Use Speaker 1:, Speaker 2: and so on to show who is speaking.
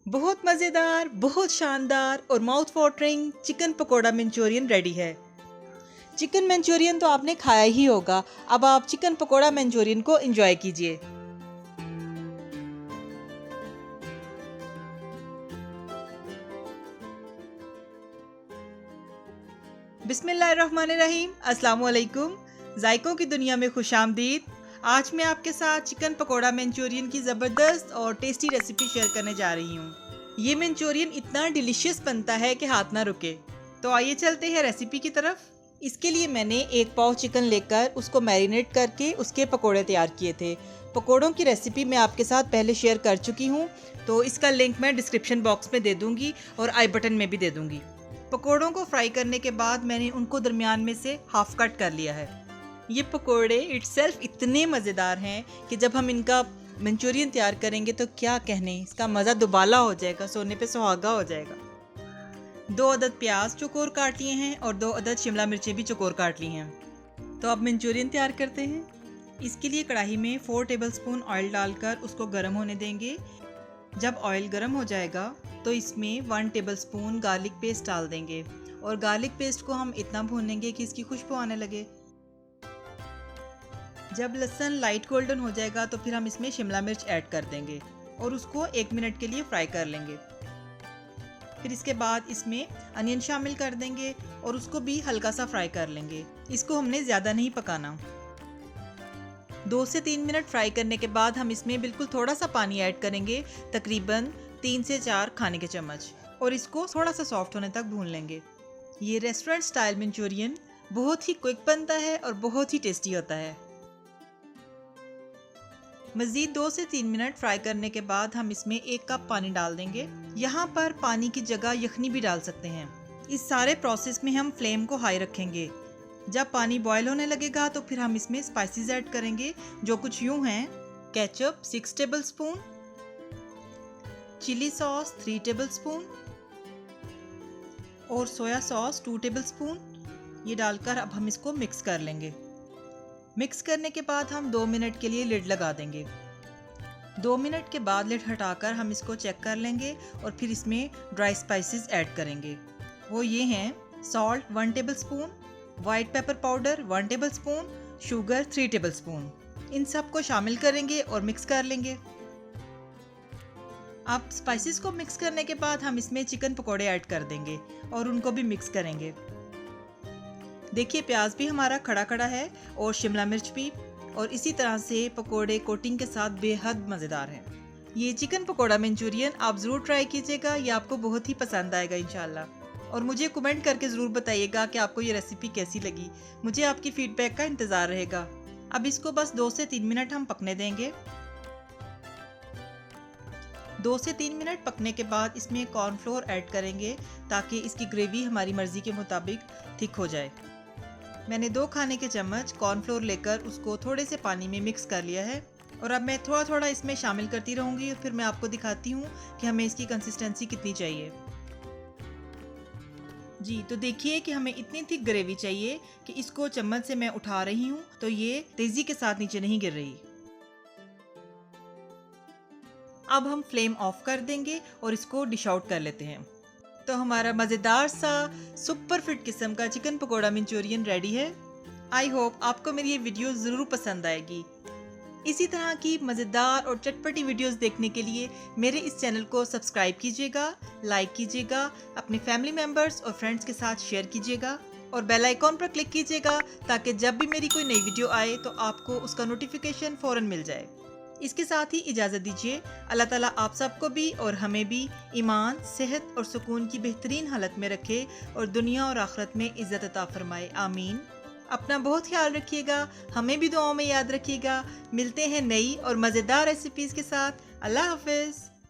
Speaker 1: बहुत मज़ेदार, बहुत शानदार और mouth watering chicken pakora Manchurian ready है। चिकन मंचूरियन तो आपने खाया ही होगा, अब आप चिकन पकोड़ा मंचूरियन को एंजॉय कीजिए। बिस्मिल्लाहिर्रहमानिर्रहीम, अस्सलाम वालेकुम। जायकों की दुनिया में खुशामदीद। आज मैं आपके साथ चिकन पकोड़ा मंचूरियन की ज़बरदस्त और टेस्टी रेसिपी शेयर करने जा रही हूँ। ये मंचूरियन इतना डिलीशियस बनता है कि हाथ ना रुके। तो आइए चलते हैं रेसिपी की तरफ। इसके लिए मैंने 1 पाव चिकन लेकर उसको मैरिनेट करके उसके पकोड़े तैयार किए थे। पकोड़ों की रेसिपी मैं आपके साथ पहले शेयर कर चुकी हूँ, तो इसका लिंक मैं डिस्क्रिप्शन बॉक्स में दे दूँगी और आई बटन में भी दे दूँगी। पकोड़ों को फ्राई करने के बाद मैंने उनको दरमियान में से हाफ कट कर लिया है। ये पकोड़े इटसेल्फ इतने मज़ेदार हैं कि जब हम इनका मंचूरियन तैयार करेंगे तो क्या कहने, इसका मज़ा दुबाला हो जाएगा, सोने पे सुहागा हो जाएगा। 2 अदद प्याज चौकोर काट लिए हैं और 2 अदद शिमला मिर्चें भी चौकोर काट ली हैं। तो अब मंचूरियन तैयार करते हैं। इसके लिए कढ़ाई में 4 टेबलस्पून ऑयल डालकर उसको गर्म होने देंगे। जब ऑयल गर्म हो जाएगा तो इसमें 1 टेबलस्पून गार्लिक पेस्ट डाल देंगे और गार्लिक पेस्ट को हम इतना भूनेंगे कि इसकी खुशबू आने लगे। जब लहसुन लाइट गोल्डन हो जाएगा तो फिर हम इसमें शिमला मिर्च ऐड कर देंगे और उसको 1 मिनट के लिए फ्राई कर लेंगे। फिर इसके बाद इसमें अनियन शामिल कर देंगे और उसको भी हल्का सा फ्राई कर लेंगे। इसको हमने ज़्यादा नहीं पकाना। 2 से 3 मिनट फ्राई करने के बाद हम इसमें बिल्कुल थोड़ा सा पानी ऐड करेंगे, तकरीबन 3 से 4 खाने के चम्मच, और इसको थोड़ा सा सॉफ्ट होने तक भून लेंगे। ये रेस्टोरेंट स्टाइल मंचूरियन बहुत ही क्विक बनता है और बहुत ही टेस्टी होता है। मज़ीद 2 से 3 मिनट फ्राई करने के बाद हम इसमें 1 कप पानी डाल देंगे। यहाँ पर पानी की जगह यखनी भी डाल सकते हैं। इस सारे प्रोसेस में हम फ्लेम को हाई रखेंगे। जब पानी बॉयल होने लगेगा तो फिर हम इसमें स्पाइसेस ऐड करेंगे, जो कुछ यूँ हैं: ketchup 6 tablespoon, chilli sauce 3 tablespoon और सोया सॉस 2 टेबलस्पून। ये डालकर अब हम इसको मिक्स कर लेंगे। मिक्स करने के बाद हम 2 मिनट के लिए लिड लगा देंगे। 2 मिनट के बाद लिड हटाकर हम इसको चेक कर लेंगे और फिर इसमें ड्राई स्पाइसेस ऐड करेंगे। वो ये हैं: salt 1 tablespoon, white pepper powder 1 tablespoon, sugar 3 tablespoon. इन सब को शामिल करेंगे और मिक्स कर लेंगे। अब स्पाइसेस को मिक्स करने के बाद हम इसमें चिकन पकोड़े ऐड कर देंगे और उनको भी मिक्स करेंगे। देखिए, प्याज भी हमारा खड़ा खड़ा है और शिमला मिर्च भी, और इसी तरह से पकोड़े कोटिंग के साथ बेहद मज़ेदार हैं। ये चिकन पकोड़ा मंचूरियन आप ज़रूर ट्राई कीजिएगा, ये आपको बहुत ही पसंद आएगा इंशाल्लाह। और मुझे कमेंट करके ज़रूर बताइएगा कि आपको ये रेसिपी कैसी लगी। मुझे आपकी फ़ीडबैक का इंतज़ार रहेगा। अब इसको बस 2 से 3 मिनट हम पकने देंगे। 2 से 3 मिनट पकने के बाद इसमें कॉर्नफ्लोर ऐड करेंगे ताकि इसकी ग्रेवी हमारी मर्ज़ी के मुताबिक थिक हो जाए। मैंने 2 खाने के चम्मच कॉर्नफ्लोर लेकर उसको थोड़े से पानी में मिक्स कर लिया है और अब मैं थोड़ा थोड़ा इसमें शामिल करती रहूँगी और फिर मैं आपको दिखाती हूँ कि हमें इसकी कंसिस्टेंसी कितनी चाहिए। जी, तो देखिए कि हमें इतनी थिक ग्रेवी चाहिए कि इसको चम्मच से मैं उठा रही हूँ तो ये तेज़ी के साथ नीचे नहीं गिर रही। अब हम फ्लेम ऑफ कर देंगे और इसको डिश आउट कर लेते हैं। तो हमारा मज़ेदार सा सुपर फिट किस्म का चिकन पकोड़ा मंचूरियन रेडी है। आई होप आपको मेरी ये वीडियो ज़रूर पसंद आएगी। इसी तरह की मज़ेदार और चटपटी वीडियोस देखने के लिए मेरे इस चैनल को सब्सक्राइब कीजिएगा, लाइक कीजिएगा, अपने फैमिली मेम्बर्स और फ्रेंड्स के साथ शेयर कीजिएगा और बेल आइकॉन पर क्लिक कीजिएगा ताकि जब भी मेरी कोई नई वीडियो आए तो आपको उसका नोटिफिकेशन फ़ौरन मिल जाए। इसके साथ ही इजाज़त दीजिए। अल्लाह ताला आप सबको भी और हमें भी ईमान, सेहत और सुकून की बेहतरीन हालत में रखे और दुनिया और आखिरत में इज़्ज़त अता फरमाए। आमीन। अपना बहुत ख्याल रखिएगा, हमें भी दुआओं में याद रखिएगा। मिलते हैं नई और मज़ेदार रेसिपीज़ के साथ। अल्लाह हाफ़िज़।